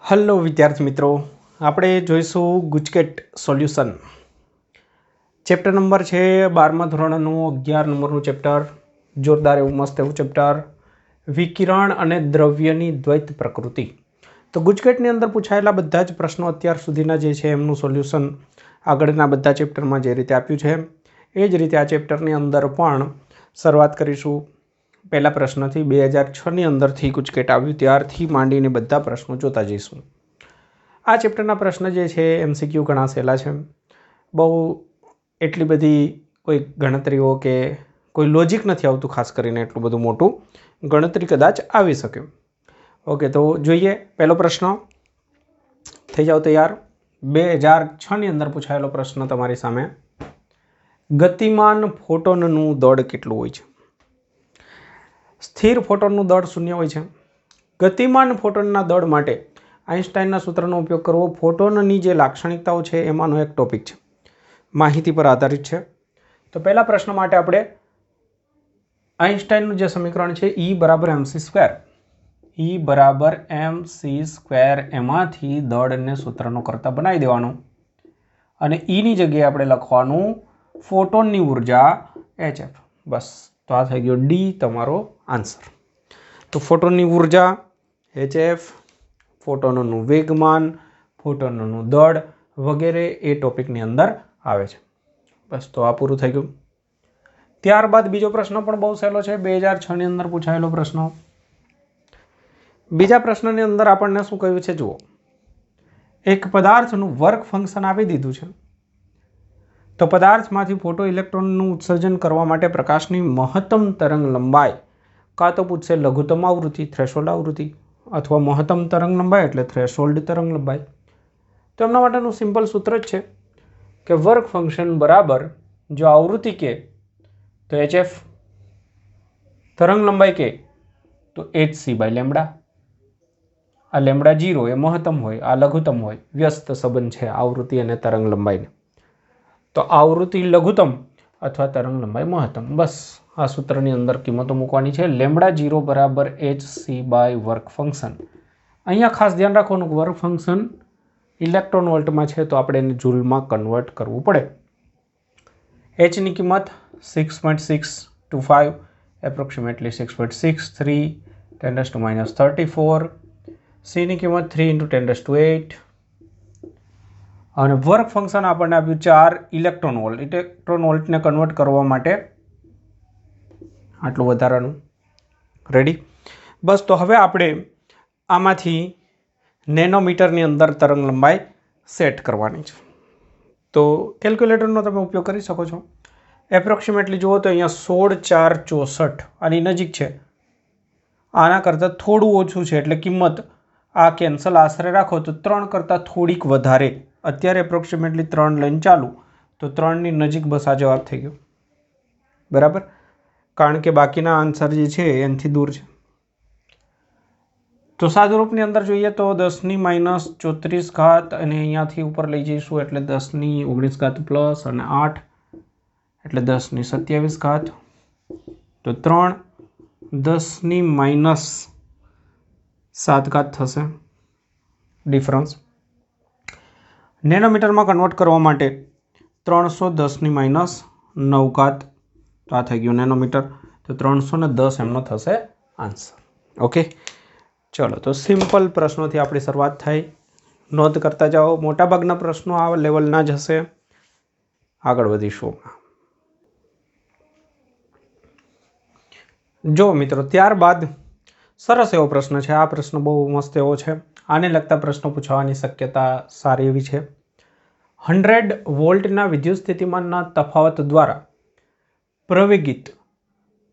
Hello વિદ્યાર્થી મિત્રો, આપણે જોઈશું ગુજકેટ સોલ્યુશન. ચેપ્ટર નંબર છે 12મા ધોરણનું 11 નંબરનું ચેપ્ટર. જોરદાર એવું મસ્ત એવું ચેપ્ટર, વિકિરણ અને દ્રવ્યની દ્વૈત પ્રકૃતિ. તો ગુજકેટની અંદર પૂછાયેલા બધા જ પ્રશ્નો અત્યાર સુધીના જે છે એમનું સોલ્યુશન આગળના બધા ચેપ્ટરમાં જે રીતે આપ્યું છે એ જ રીતે આ ચેપ્ટરની અંદર પણ શરૂઆત કરીશું. પહેલા પ્રશ્નથી 2006ની અંદરથી ગુજકેટ આવ્યું ત્યારથી માંડીને બધા પ્રશ્નો જોતા જઈશું. આ ચેપ્ટરના પ્રશ્ન જે છે MCQ ઘણા સહેલા છે. બહુ એટલી બધી કોઈ ગણતરીઓ કે કોઈ લોજિક નથી આવતું, ખાસ કરીને એટલું બધું મોટું ગણતરી કદાચ આવી શકે. ઓકે, તો જોઈએ પહેલો પ્રશ્ન. થઈ જાઓ તૈયાર. 2006ની અંદર પૂછાયેલો પ્રશ્ન તમારી સામે. ગતિમાન ફોટોનનું દળ કેટલું હોય છે? સ્થિર ફોટોનનું દળ 0 હોય છે. ગતિમાન ફોટોનના દળ માટે આઇન્સ્ટાઇનના સૂત્રનો ઉપયોગ કરવો ફોટોનની જે લાક્ષણિકતાઓ છે એમાંનો એક ટોપિક છે, માહિતી પર આધારિત છે. તો પહેલા પ્રશ્ન માટે આપણે આઇન્સ્ટાઇનનું જે સમીકરણ છે E બરાબર mc², એમાંથી દળને સૂત્રનો કરતા બનાવી દેવાનું અને Eની જગ્યાએ આપણે લખવાનું ફોટોનની ઉર્જા HF. બસ, તો આ થઈ ગયો D તમારો આન્સર. તો ફોટોનની ઉર્જા HF, ફોટોનનું વેગમાન, ફોટોનનું દળ વગેરે એ ટોપિકની અંદર આવે છે. બસ, તો આ પૂરું થઈ ગયું. ત્યારબાદ બીજો પ્રશ્ન પણ બહુ સહેલો છે, 2006ની અંદર પૂછાયેલો પ્રશ્ન. બીજા પ્રશ્નની અંદર આપણને શું કહ્યું છે જુઓ. એક પદાર્થનું વર્ક ફંક્શન આપી દીધું છે. તો પદાર્થમાંથી ફોટો ઇલેક્ટ્રોનનું ઉત્સર્જન કરવા માટે પ્રકાશની મહત્તમ તરંગ લંબાઈ કાં તો પૂછશે લઘુત્તમ આવૃત્તિ થ્રેશોલ્ડ આવૃત્તિ અથવા મહત્તમ તરંગ લંબાઈ એટલે થ્રેશોલ્ડ તરંગ લંબાઈ. તો એમના માટેનું સિમ્પલ સૂત્ર જ છે કે વર્ક ફંક્શન બરાબર જો આવૃત્તિ કે તો HF, તરંગ લંબાઈ કે તો hc/λ. આ લેમ્બડા 0 એ મહત્તમ હોય, આ લઘુત્તમ હોય. વ્યસ્ત સંબંધ છે આવૃત્તિ અને તરંગ લંબાઈને. તો આવૃત્તિ લઘુત્તમ અથવા તરંગ લંબાઈ મહત્તમ. બસ આ સૂત્રની અંદર કિંમતો મૂકવાની છે. લેમ્બડા 0 બરાબર hc/વર્ક ફંક્શન. અહીંયા ખાસ ધ્યાન રાખવાનું વર્ક ફંક્શન ઇલેક્ટ્રોન વોલ્ટમાં છે તો આપણે એને જૂલમાં કન્વર્ટ કરવું પડે. hની કિંમત 6.625, એપ્રોક્સિમેટલી 6.63 10 - 34. cની કિંમત 3 × 10⁸. અને વર્ક ફંક્શન આપણને આપ્યું 4 ઇલેક્ટ્રોન વોલ્ટ. ઇલેક્ટ્રોન વોલ્ટને કન્વર્ટ કરવા માટે આટલું વધારાનું. રેડી? બસ, તો હવે આપણે આમાંથી નેનોમીટરની અંદર તરંગ લંબાઈ સેટ કરવાની છે. તો કેલ્ક્યુલેટરનો તમે ઉપયોગ કરી શકો છો. એપ્રોક્સિમેટલી જુઓ તો અહીંયા 16,464 આની નજીક છે. આના કરતાં થોડું ઓછું છે એટલે કિંમત આ કેન્સલ આશરે રાખો તો 3 કરતાં થોડીક વધારે. અત્યારે એપ્રોક્સિમેટલી 3 લઈને ચાલુ તો 3ની નજીક બસ આ જવાબ થઈ ગયો. બરાબર? કારણ કે બાકીના આન્સર જે છે એનાથી દૂર છે. તો સાદુરૂપની અંદર જોઈએ તો 10⁻34 અને અહીંયાથી ઉપર લઈ જઈશું એટલે 10⁻19 પ્લસ અને 8 એટલે 10⁻27. તો 3 10⁻7 થશે ડિફરન્સ. નેનોમીટરમાં કન્વર્ટ કરવા માટે 310⁻9. તો આ થઈ ગયું નેનોમીટર. તો 310 એમનો થશે આન્સર. ઓકે, ચલો તો સિમ્પલ પ્રશ્નોથી આપણી શરૂઆત થઈ. નોંધ કરતા જાઓ. મોટાભાગના પ્રશ્નો આ લેવલના જ હશે. આગળ વધીશું. જો મિત્રો, ત્યારબાદ સરસ એવો પ્રશ્ન છે. આ પ્રશ્ન બહુ મસ્ત એવો છે. આને લગતા પ્રશ્નો પૂછવાની શક્યતા સારી એવી છે. 100 વોલ્ટના વિદ્યુત સ્થિતિમાનના તફાવત દ્વારા પ્રવેગિત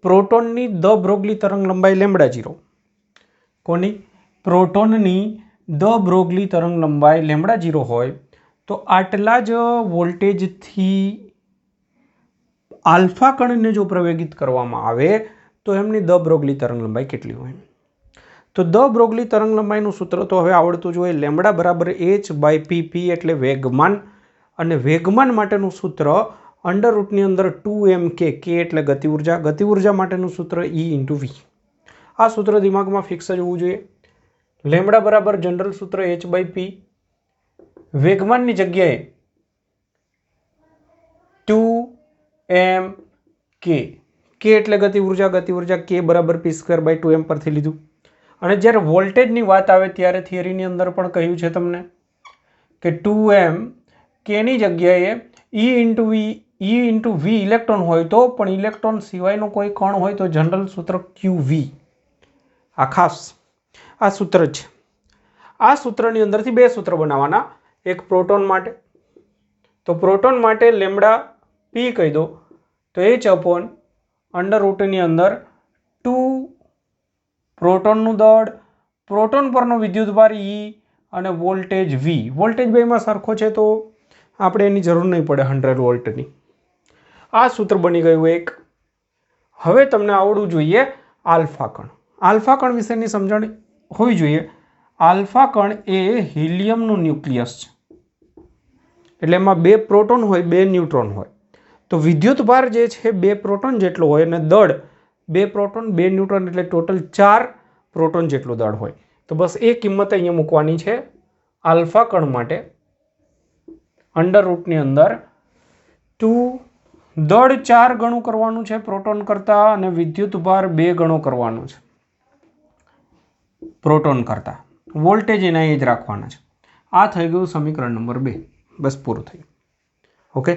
પ્રોટોનની દ બ્રોગલી તરંગ લંબાઈ લેમ્બડા 0. કોની? પ્રોટોનની દ બ્રોગલી તરંગ લંબાઈ લેમ્બડા 0 હોય તો આટલા જ વોલ્ટેજથી આલ્ફા કણને જો પ્રવેગિત કરવામાં આવે તો એમની દ બ્રોગલી તરંગ લંબાઈ કેટલી હોય? તો દ બ્રોગલી તરંગ લંબાઈનું સૂત્ર તો હવે આવડતું જ હોય. લેમ્બડા બરાબર h/pp એટલે વેગમાન. અને વેગમાન માટેનું સૂત્ર અંડરરૂટની અંદર 2mk, k એટલે ગતિ ઉર્જા. ગતિ ઉર્જા માટેનું સૂત્ર E × v. આ સૂત્ર દિમાગમાં ફિક્સ જ હોવું જોઈએ. લેમડા બરાબર જનરલ સૂત્ર h/p, વેગમાનની જગ્યાએ 2m k, k એટલે ગતિ ઉર્જા k બરાબર p²/2m પરથી લીધું. અને જ્યારે વોલ્ટેજની વાત આવે ત્યારે થિયરીની અંદર પણ કહ્યું છે તમને કે 2m k ની જગ્યાએ E ઇન્ટુ v ઇલેક્ટ્રોન હોય તો પણ ઇલેક્ટ્રોન સિવાયનો કોઈ કણ હોય તો જનરલ સૂત્ર qv. આ ખાસ આ સૂત્ર છે. આ સૂત્રની અંદરથી બે સૂત્ર બનાવવાના, એક પ્રોટોન માટે, તો પ્રોટોન માટે લેમડા p કહી દો તો h/√ની અંદર 2 પ્રોટોનનું દળ, પ્રોટોન પરનો વિદ્યુતભાર E અને વોલ્ટેજ V. વોલ્ટેજ બેમાં સરખો છે તો આપણે એની જરૂર નહીં પડે 100 વોલ્ટની. આ સૂત્ર બની ગયું એક. હવે તમને આવડવું જોઈએ આલ્ફા કણ. આલ્ફા કણ વિશેની સમજણ હોવી જોઈએ. આલ્ફા કણ એ હિલિયમનું ન્યુક્લિયસ છે, એટલે એમાં 2 પ્રોટોન હોય 2 ન્યુટ્રોન હોય. તો વિદ્યુતભાર જે છે 2 પ્રોટોન જેટલો હોય અને દળ 2 પ્રોટોન 2 ન્યુટ્રોન એટલે ટોટલ 4 પ્રોટોન જેટલું દળ હોય. તો બસ એ કિંમત અહીંયા મૂકવાની છે આલ્ફા કણ માટે. અંડરરૂટની અંદર 2, દળ 4 ગણું કરવાનું છે પ્રોટોન કરતાં અને વિદ્યુતભાર 2 ગણો કરવાનો છે પ્રોટોન કરતાં. વોલ્ટેજ એના એ જ રાખવાના છે. આ થઈ ગયું સમીકરણ નંબર 2. બસ પૂરું થયું. ઓકે,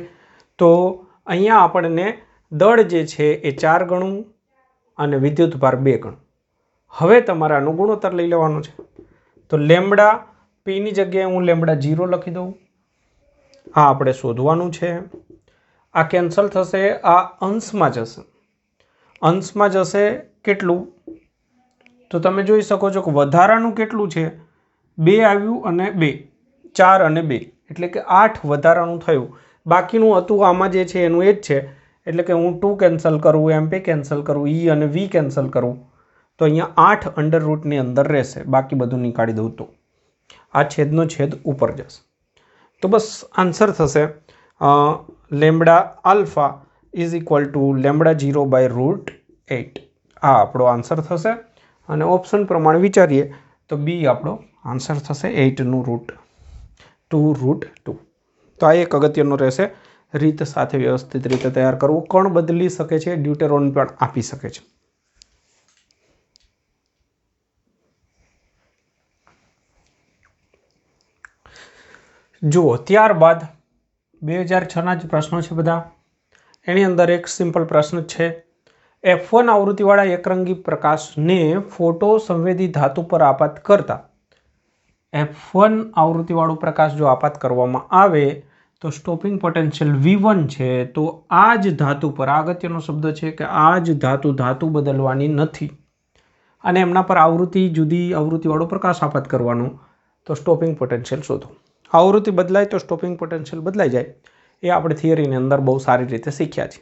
તો અહીંયા આપણને દળ જે છે એ 4 ગણું અને વિદ્યુતભાર 2 ગણું. હવે તમારે આનો ગુણોત્તર લઈ લેવાનો છે. તો લેમડા પીની જગ્યાએ હું લેમડા 0 લખી દઉં. આ આપણે શોધવાનું છે. આ કેન્સલ થશે, આ અંશમાં જશે. અંશમાં જશે કેટલું? તો તમે જોઈ શકો છો કે વધારાનું કેટલું છે? 2 આવ્યું અને 2, 4 અને 2 એટલે કે 8 વધારાનું થયું. બાકીનું હતું આમાં જે છે એનું એ જ છે, એટલે કે હું 2 કેન્સલ કરું, MP કેન્સલ કરું, E અને V કેન્સલ કરું તો અહીંયા 8 અંડરરૂટની અંદર રહેશે. બાકી બધું નીકાળી દઉં તો આ છેદનો છેદ ઉપર જશે. તો બસ આન્સર થશે lambda alpha is equal to lambda 0/√8. આ આપણો આન્સર થશે. અને ઓપ્શન પ્રમાણે વિચારીએ તો બી આપણો આન્સર થશે 8નું રૂટ 2√2. તો આ એક અગત્યનો રહેશે, રીત સાથે વ્યવસ્થિત રીતે તૈયાર કરવું. કણ બદલી શકે છે, ડ્યુટેરોન પણ આપી શકે છે. જુઓ, ત્યારબાદ 2006ના જ પ્રશ્નો છે બધા. એની અંદર એક સિમ્પલ પ્રશ્ન છે. F1 આવૃત્તિવાળા એકરંગી પ્રકાશને ફોટો સંવેદી ધાતુ પર આપાત કરતા F1 આવૃત્તિવાળો પ્રકાશ જો આપાત કરવામાં આવે તો સ્ટોપિંગ પોટેન્શિયલ V1 છે. તો આ જ ધાતુ પર, અગત્યનો શબ્દ છે કે આ જ ધાતુ બદલવાની નથી અને એમના પર જુદી આવૃત્તિવાળો પ્રકાશ આપાત કરવાનો. તો સ્ટોપિંગ પોટેન્શિયલ શોધો. આવૃત્તિ બદલાય તો સ્ટોપિંગ પોટેન્શિયલ બદલાઈ જાય. એ આપણે થિયરીની અંદર બહુ સારી રીતે શીખ્યા છે.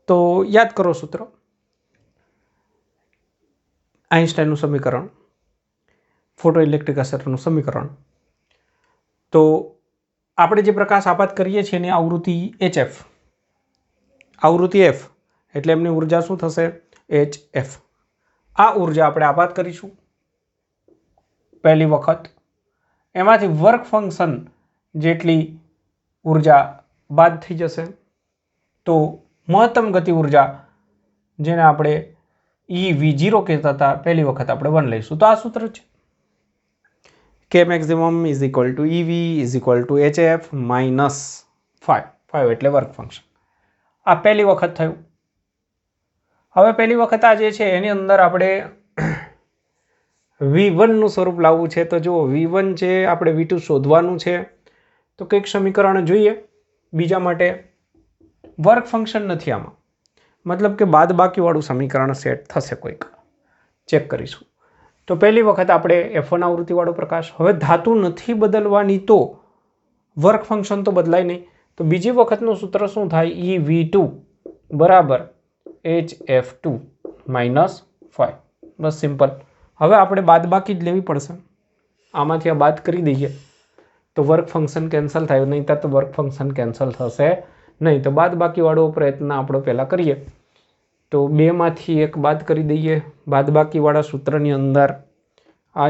તો યાદ કરો સૂત્ર. આઇન્સ્ટાઈનનું સમીકરણ, ફોટો ઇલેક્ટ્રિક અસરનું સમીકરણ. તો આપણે જે પ્રકાશ આપાત કરીએ છીએ એની આવૃત્તિ HF, આવૃત્તિ F એટલે એમની ઉર્જા શું થશે? HF. આ ઉર્જા આપણે આપાત કરીશું પહેલી વખત. એમાંથી વર્ક ફંક્શન જેટલી ઉર્જા બાદ થઈ જશે. તો મહત્તમ ગતિ ઉર્જા જેને આપણે EV0 કહેતા હતા પહેલી વખત આપણે 1 લઈશું. તો આ સૂત્ર છે K maximum is equal to EV is equal to HF minus 5 એટલે વર્ક ફંક્શન. આ પહેલી વખત થયું. હવે પહેલી વખત આ જે છે એની અંદર આપણે V1નું સ્વરૂપ લાવવું છે. તો જુઓ, V1 છે, આપણે V2 શોધવાનું છે. તો કંઈક સમીકરણ જોઈએ બીજા માટે. વર્ક ફંક્શન નથી આમાં, મતલબ કે બાદબાકીવાળું સમીકરણ સેટ થશે કોઈક. ચેક કરીશું. તો પહેલી વખત આપણે F1 આવૃત્તિવાળો પ્રકાશ. હવે ધાતુ નથી બદલવાની તો વર્ક ફંક્શન તો બદલાય નહીં. તો બીજી વખતનું સૂત્ર શું થાય? EV2 બરાબર HF2 માઇનસ 5. બસ સિમ્પલ. હવે આપણે બાદબાકી જ લેવી પડશે. આમાંથી આ બાદ કરી દઈએ તો વર્ક ફંક્શન કેન્સલ થાય, નહીં તો વર્ક ફંક્શન કેન્સલ થશે નહીં. તો બાદબાકીવાળો પ્રયત્ન આપણો પહેલાં કરીએ. તો 2માંથી 1 બાદ કરી દઈએ. બાદબાકીવાળા સૂત્રની અંદર आ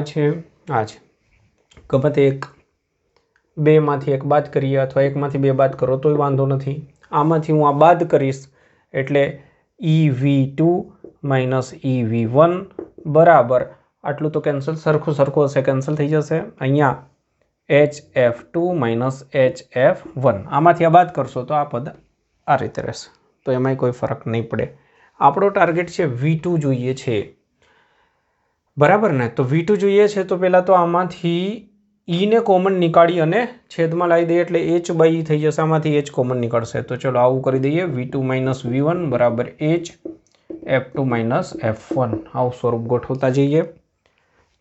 गमत एक बे मांथी एक बात करिए अथवा एक मांथी बे बात करो तो वांधो नहीं। आमांथी हूँ आ बाद करीश एटले EV2 माइनस EV1 बराबर आटलू तो कैंसल सरखू सरखू हशे कैंसल थी जशे। अहींया HF2 माइनस HF1 आमांथी आ बात करशो तो आ पद आ रीते रहेशे, तो एमांय कोई फरक नहीं पड़े। आपणो टार्गेट छे V2 जोईए छे, बराबर ने। तो V2 जोईए छे तो पहला तो आमांथी ई ने कॉमन निकाળી અને છેદમાં લાવી દઈએ એટલે h બાય e થઈ જશે, આમાંથી h કોમન નીકળશે। તો ચલો આવું કરી દઈએ, V2 માઇનસ V1 બરાબર h F2 માઇનસ F1 આવું સ્વરૂપ ગોઠવતા જઈએ।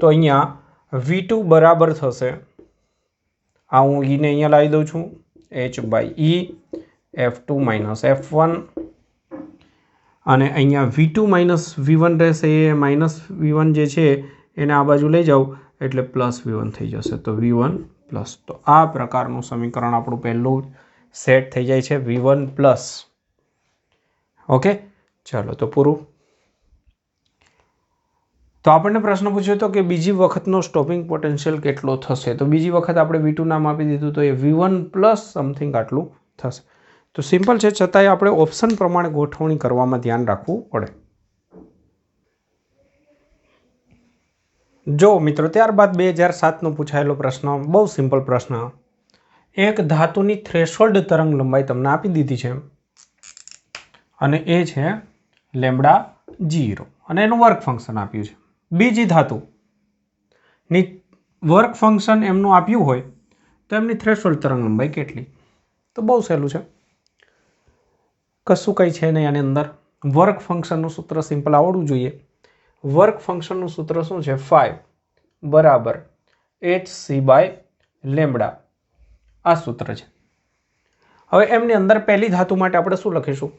તો અહીંયા V2 બરાબર થશે, આ હું e ને અહીંયા લાવી દઉં છું, h by e F2 minus F1 અને અહીંયા V2 માઇનસ V1 રહેશે, એ માઇનસ V1 જે છે એને આ બાજુ લઈ જાઓ એટલે પ્લસ V1 થઈ જશે, તો V1 પ્લસ। તો આ પ્રકારનું સમીકરણ આપણું પહેલું સેટ થઈ જાય છે, V1 પ્લસ। ઓકે, ચાલો તો પૂરું। તો આપણને પ્રશ્ન પૂછ્યો હતો કે બીજી વખતનો સ્ટોપિંગ પોટેન્શિયલ કેટલો થશે, તો બીજી વખત આપણે V2 નામ આપી દીધું તો એ V1 પ્લસ સમથિંગ આટલું થશે। તો સિમ્પલ છે, છતાંય આપણે ઓપ્શન પ્રમાણે ગોઠવણી કરવામાં ધ્યાન રાખવું પડે। જો મિત્રો ત્યારબાદ 2007નો પૂછાયેલો પ્રશ્ન, બહુ સિમ્પલ પ્રશ્ન। એક ધાતુની થ્રેશોલ્ડ તરંગ લંબાઈ તમને આપી દીધી છે અને એ છે λ0 અને એનું વર્ક ફંક્શન આપ્યું છે। બીજી ધાતુની વર્ક ફંક્શન એમનું આપ્યું હોય તો એમની થ્રેશોલ્ડ તરંગ લંબાઈ કેટલી? તો બહુ સહેલું છે, કશું કંઈ છે નહીં આની અંદર। વર્ક ફંક્શનનું સૂત્ર સિમ્પલ આવડવું જોઈએ। વર્ક ફંક્શનનું સૂત્ર શું છે? 5 બરાબર hc બાય લેમ્બડા, આ સૂત્ર છે। હવે એમની અંદર પહેલી ધાતુ માટે આપણે શું લખીશું?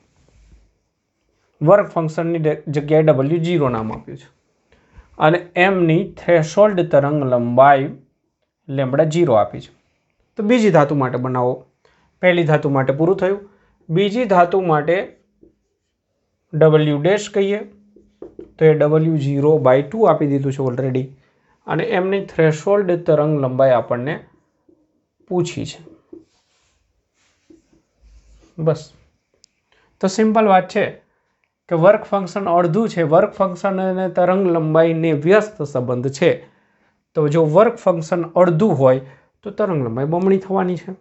વર્ક ફંક્શનની જગ્યાએ W0 નામ આપ્યું છે અને એમની થ્રેશોલ્ડ તરંગ લંબાઈ λ0 આપી છે। તો બીજી ધાતુ માટે બનાવો। પહેલી ધાતુ માટે પૂરું થયું, બીજી ધાતુ માટે W' કહીએ તો એ W0/2 આપી દીધું છે ઓલરેડી અને એમની થ્રેશોલ્ડ તરંગ લંબાઈ આપણને પૂછી છે, બસ। તો સિમ્પલ વાત છે કે વર્ક ફંક્શન અડધું છે, વર્ક ફંક્શન અને તરંગ લંબાઈને વ્યસ્ત સંબંધ છે। તો જો વર્ક ફંક્શન અડધું હોય તો તરંગ લંબાઈ બમણી થવાની છે,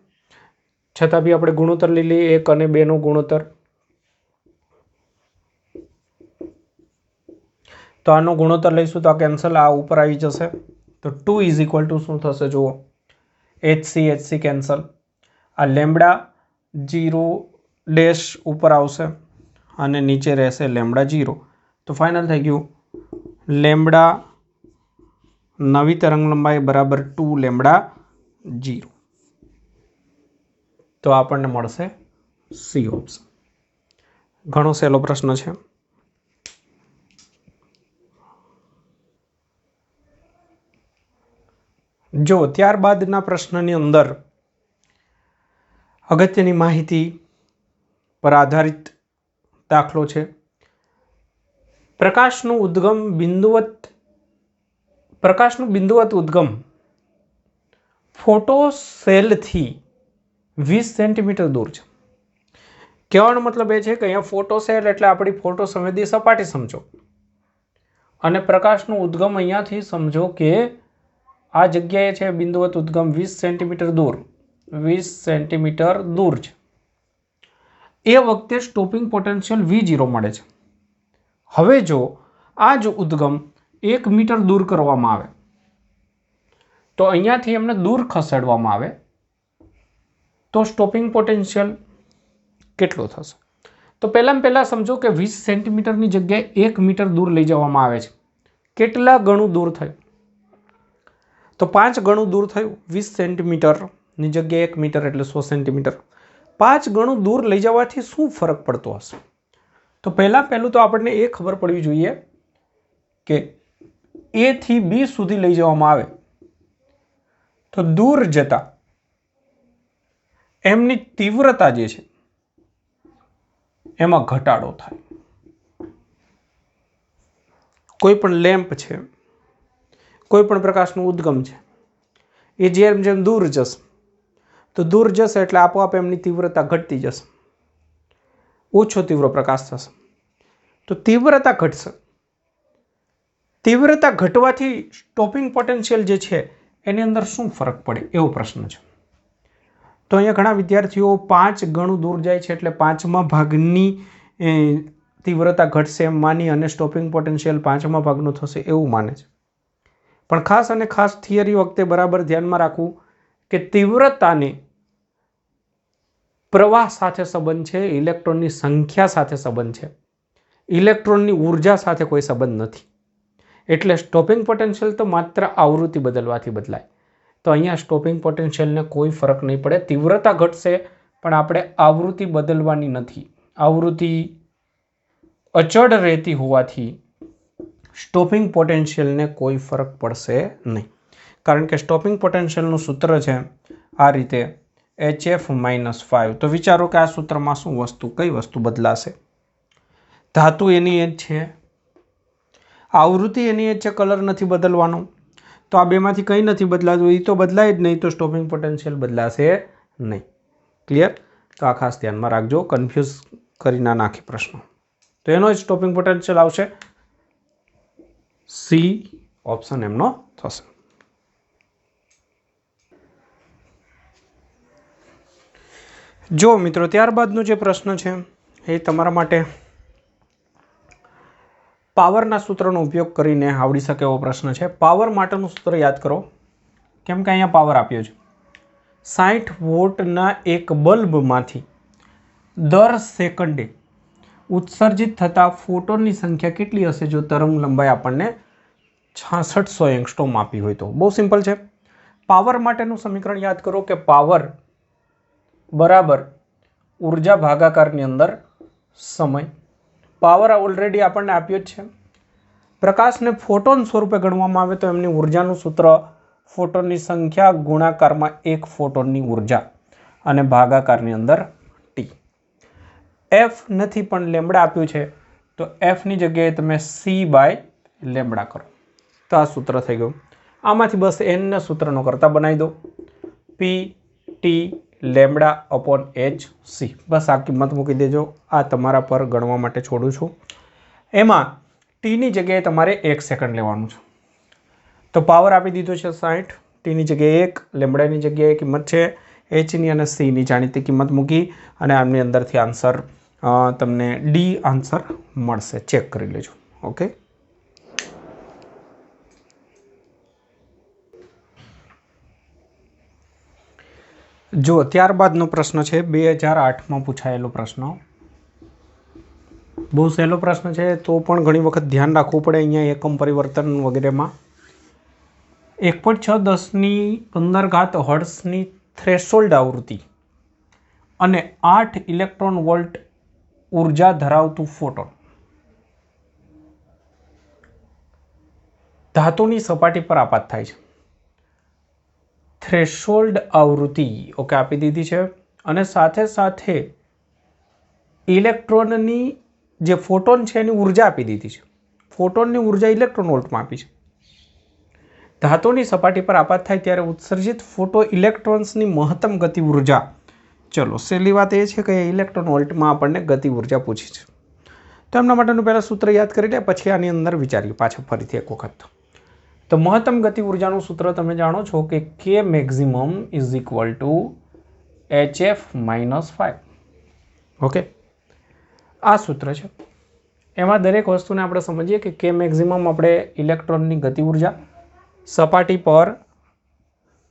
છતાં બી આપણે ગુણોત્તર લઈ લઈએ, 1 અને 2 નો ગુણોત્તર। તો આનો ગુણોત્તર લઈશું તો આ કેન્સલ, આ ઉપર આવી જશે। તો 2 ઇઝ ઇક્વલ ટુ શું થશે જુઓ, HC કેન્સલ, આ λ0 ઉપર આવશે અને નીચે રહેશે λ0। તો ફાઇનલ થઈ ગયું લેમ્બડા નવી તરંગ લંબાઈ બરાબર 2λ0। તો આપણને મળશે સી ઓપ્શન। ઘણો સહેલો પ્રશ્ન છે। જો ત્યારબાદના પ્રશ્નની અંદર અગત્યની માહિતી પર આધારિત દાખલો છે। પ્રકાશનું બિંદુવત ઉદ્ગમ ફોટો સેલથી 20 સેન્ટીમીટર દૂર છે। કહેવાનો મતલબ એ છે કે અહીંયા ફોટો સેલ એટલે આપણી ફોટો સંવેદી સપાટી સમજો અને પ્રકાશનું ઉદ્ગમ અહીંયાથી સમજો કે આ જગ્યાએ છે બિંદુવત ઉદ્ગમ 20 સેન્ટીમીટર દૂર, 20 સેન્ટીમીટર દૂર છે। એ વખતે સ્ટોપિંગ પોટેન્શિયલ V0 મળે છે। હવે જો આ જ ઉદ્ગમ 1 મીટર દૂર કરવામાં આવે તો અહીંયાથી એમને દૂર ખસેડવામાં આવે તો સ્ટોપિંગ પોટેન્શિયલ કેટલો થશે? તો પહેલાં સમજો કે 20 સેન્ટીમીટરની જગ્યાએ 1 મીટર દૂર લઈ જવામાં આવે છે। કેટલા ગણું દૂર થયું? તો 5 ગણું દૂર થયું। 20 સેન્ટીમીટરની જગ્યાએ 1 મીટર એટલે 100 સેન્ટીમીટર। 5 ગણું દૂર લઈ જવાથી શું ફરક પડતો હશે? તો પહેલું તો આપણને એ ખબર પડવી જોઈએ કે A થી B સુધી લઈ જવામાં આવે તો દૂર જતા એમની તીવ્રતા જે છે એમાં ઘટાડો થાય। કોઈ પણ લેમ્પ છે, કોઈપણ પ્રકાશનું ઉદ્ગમ છે એ જેમ જેમ દૂર જશે તો દૂર જશે એટલે આપોઆપ એમની તીવ્રતા ઘટતી જશે, ઓછો તીવ્ર પ્રકાશ થશે. તો તીવ્રતા ઘટશે. તીવ્રતા ઘટવાથી સ્ટોપિંગ પોટેન્શિયલ જે છે એની અંદર શું ફરક પડે એવો પ્રશ્ન છે. તો અહીંયા ઘણા વિદ્યાર્થીઓ 5 ગણું દૂર જાય છે એટલે 5મા ભાગની તીવ્રતા ઘટશે એમ માની અને સ્ટોપિંગ પોટેન્શિયલ 5મા ભાગનું થશે એવું માને છે. પણ ખાસ અને ખાસ થિયરી વખતે બરાબર ધ્યાનમાં રાખવું કે તીવ્રતાને પ્રવાહ સાથે સંબંધ છે, ઇલેક્ટ્રોનની સંખ્યા સાથે સંબંધ છે, ઇલેક્ટ્રોનની ઉર્જા સાથે કોઈ સંબંધ નથી. એટલે સ્ટોપિંગ પોટેન્શિયલ તો માત્ર આવૃત્તિ બદલવાથી બદલાય. તો અહીંયા સ્ટોપિંગ પોટેન્શિયલને કોઈ ફરક નહીં પડે. તીવ્રતા ઘટશે પણ આપણે આવૃત્તિ બદલવાની નથી. આવૃત્તિ અચળ રહેતી હોવાથી સ્ટોપિંગ પોટેન્શિયલને કોઈ ફરક પડશે નહીં. કારણ કે સ્ટોપિંગ પોટેન્શિયલનું સૂત્ર છે આ રીતે HF-5. તો વિચારો કે આ સૂત્રમાં કઈ વસ્તુ બદલાશે? ધાતુ એની એ જ છે, આવૃત્તિ એની એ જ છે, કલર નથી બદલવાનો. તો આ બેમાંથી કંઈ નથી બદલાતું, એ તો બદલાય જ નહીં, તો સ્ટોપિંગ પોટેન્શિયલ બદલાશે નહીં. ક્લિયર? તો આ ખાસ ધ્યાનમાં રાખજો, કન્ફ્યુઝ કરી ના નાખી પ્રશ્નો. તો એનો જ સ્ટોપિંગ પોટેન્શિયલ આવશે સી, ઓપ્શન એમનો થશે. જો મિત્રો ત્યારબાદનો જે પ્રશ્ન છે એ તમારા માટે પાવરના સૂત્રનો ઉપયોગ કરીને આવડી શકે એવો પ્રશ્ન છે. પાવર માટેનું સૂત્ર યાદ કરો, કેમ કે અહીંયા પાવર આપ્યો છે. 60 વોટના એક બલ્બમાંથી દર સેકન્ડે ઉત્સર્જિત થતા ફોટોનની સંખ્યા કેટલી હશે જો તરંગ લંબાઈ આપણને 6600 એંગસ્ટ્રોમ આપી હોય તો? બહુ સિમ્પલ છે. પાવર માટેનું સમીકરણ યાદ કરો કે પાવર બરાબર ઉર્જા ભાગાકારની અંદર સમય. પાવર ઓલરેડી આપણને આપ્યો જ છે. પ્રકાશને ફોટોન સ્વરૂપે ગણવામાં આવે તો એમની ઉર્જાનું સૂત્ર ફોટોનની સંખ્યા ગુણાકારમાં 1 ફોટોનની ઉર્જા અને ભાગાકારની અંદર ટી. એફ નથી પણ લેમ્બડા આપ્યું છે તો એફની જગ્યાએ તમે સી બાય લેમ્બડા કરો તો આ સૂત્ર થઈ ગયું. આમાંથી બસ એનના સૂત્રનો કરતા બનાવી દો, P T lambda upon H C. બસ આ કિંમત મૂકી દેજો. આ તમારા પર ગણવા માટે છોડું છું. એમાં ટીની જગ્યાએ તમારે 1 સેકન્ડ લેવાનું છે. તો પાવર આપી દીધો છે 60, ટીની જગ્યાએ 1, લેમ્બડાની જગ્યાએ કિંમત છે એચની અને સીની જાણીતી કિંમત મૂકી અને આની અંદરથી આન્સર તમને ડી આન્સર મળશે. ચેક કરી લેજો. ઓકે, જો ત્યારબાદનો પ્રશ્ન છે 2008માં પૂછાયેલો પ્રશ્ન. બહુ સહેલો પ્રશ્ન છે તો પણ ઘણી વખત ધ્યાન રાખવું પડે અહીંયા એકમ પરિવર્તન વગેરેમાં. 1.610 હર્ટ્ઝની થ્રેશોલ્ડ આવૃત્તિ અને 8 ઇલેક્ટ્રોન વોલ્ટ ઉર્જા ધરાવતું ફોટોન ધાતુની સપાટી પર આપાત થાય છે. થ્રેશોલ્ડ આવૃત્તિ ઓકે આપી દીધી છે અને સાથે સાથે ઇલેક્ટ્રોનની જે ફોટોન છે એની ઉર્જા આપી દીધી છે. ફોટોનની ઉર્જા ઇલેક્ટ્રોન વોલ્ટમાં આપી છે. ધાતુની સપાટી પર આપાત થાય ત્યારે ઉત્સર્જિત ફોટો ઇલેક્ટ્રોન્સની મહત્તમ ગતિ ઉર્જા. ચલો સહેલી વાત એ છે કે ઇલેક્ટ્રોન વોલ્ટમાં આપણને ગતિ ઉર્જા પૂછી છે તો એમના માટેનું પહેલાં સૂત્ર યાદ કરી લે, પછી આની અંદર વિચારીએ પાછળ ફરીથી એક વખત. તો મહત્તમ ગતિ ઉર્જાનું સૂત્ર તમે જાણો છો કે કે maximum is equal to HF-5. Okay, આ સૂત્ર છે. એમાં દરેક વસ્તુને આપણે સમજીએ કે કે મેક્સિમમ આપણે ઇલેક્ટ્રોનની ગતિ ઉર્જા, સપાટી પર